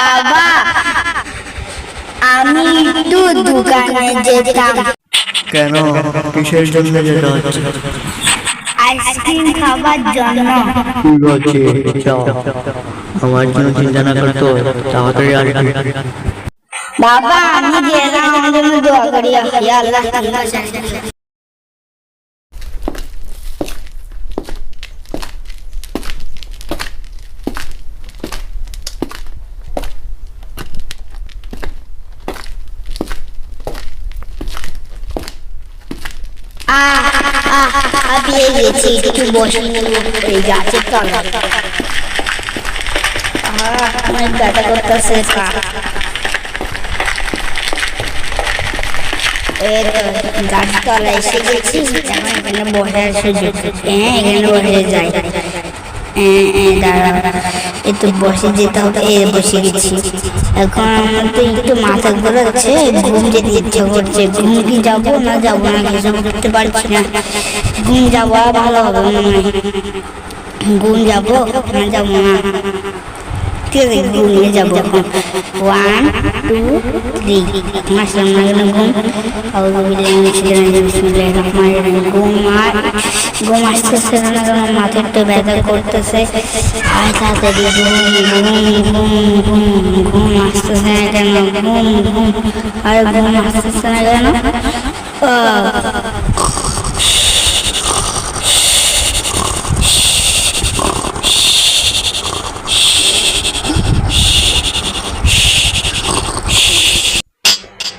বাবা আমি একটু দোকানে যেতাম। কেন, কিসের জন্য যেতে হচ্ছে? আইসক্রিম খাবার জন্য। ঠিক আছে, যাও। আমার জন্য চিন্তা না করতো, তাড়াতাড়ি আসবি। বাবা আমি গেলাম, আমার জন্য দোয়া করিয়া। ইয়া আল্লাহ তোমার সাথে। পেয়ে গেছি, একটু বসে এই গাছের তলায়। অনেক ব্যথা করতেছে। গাছ তলায় এসে গেছি, এখানে বসার সুযোগ। হ্যাঁ, এখানে বসে যাই। দাঁড়া, একটু বসে যেতে হবে। বসে গেছি। এখন আমার তো একটু মাথা ঘোরাচ্ছে, ঘুম যেতে ইচ্ছে করছে। ঘুম কি যাবো না যাবো না কিছু বুঝতে পারছি না। ঘুম যাবো ভালো হবে মনে হয়। ঘুম যাবো না যাবো না, ঠিক আছে ঘুমিয়ে যাবো এখন। 1 2 3 মাসলাম না গেল ঘুম। ঘুম আসতেছে না কেন, মাথা একটু ব্যথা করতেছে। আর তাড়াতাড়ি ঘুম আসতেছে না কেন, ঘুম আর ঘুম আসতেছে না কেন।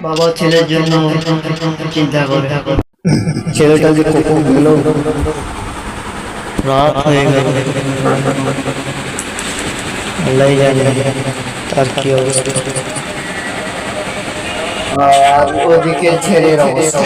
বাবা ছেলের জন্য চিন্তা করে। ছেলেটা যে কখন গেল, রাত হয়ে গেল। আল্লাহ জানে তার কি অবস্থা। আর ওদিকে ছেলের অবস্থা।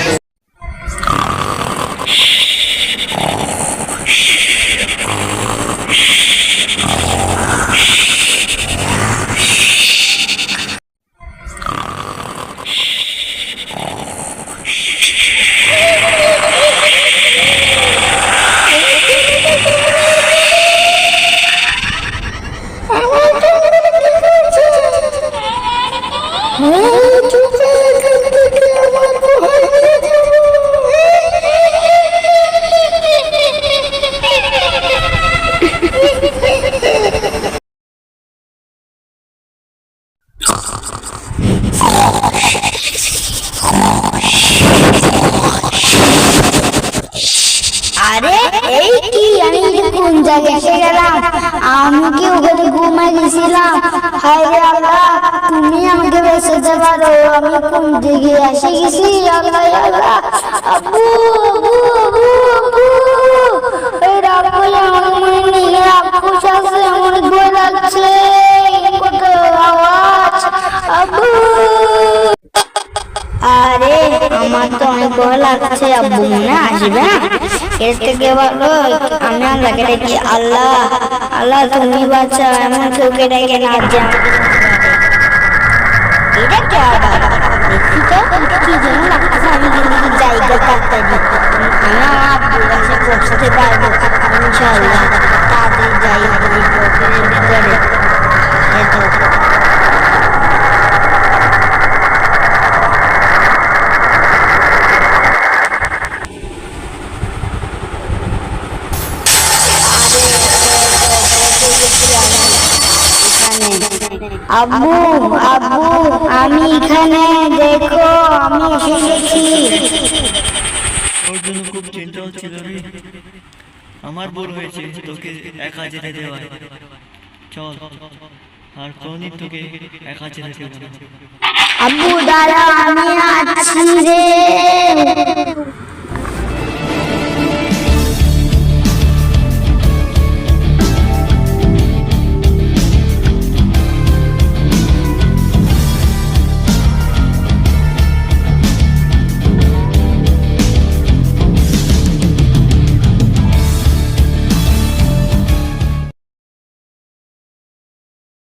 আরে এই কি, আমি কোন জায়গায় এসে গেলাম? আমি কি ওখানে ঘুমাই গেছিলাম? হায় রে আল্লাহ, তুমি আমাকে বাঁচাতে পারো। আমি কোন জায়গায় এসে গেছি? আল্লাহ আল্লাহ, আব্বু এই রাব্বু আমার মনে নেই। আব্বু সাথে আমার ভয় লাগছে, কত আওয়াজ। আব্বু, আরে আমার তো অনেক ভয় লাগছে। আব্বু মনে আসবে না, এর থেকে ভালো আমি আল্লাহকে ডাকি। আল্লাহ আল্লাহ তুমি বাঁচাও, এমন কেউকে ডেকে না যে এটা কে আবার দেখি তো কি যেন লাগছে। আমি কিন্তু জায়গা তাড়াতাড়ি, আমি আমার আব্বুর কাছে বসতে পারবো ইনশাআল্লাহ। তাড়াতাড়ি যাই পকেটের ভিতরে। এতো আব্বু আব্বু আমি এখানে, দেখো আমি এসে গেছি। ওর জন্য খুব চিন্তা হচ্ছিল রে। আমার ভুল হয়েছে তোকে একা যেতে দেওয়া। চল, আর কোনদিন তোকে একা যেতে দেব না। আব্বু দাঁড়া, আমি আছি রে।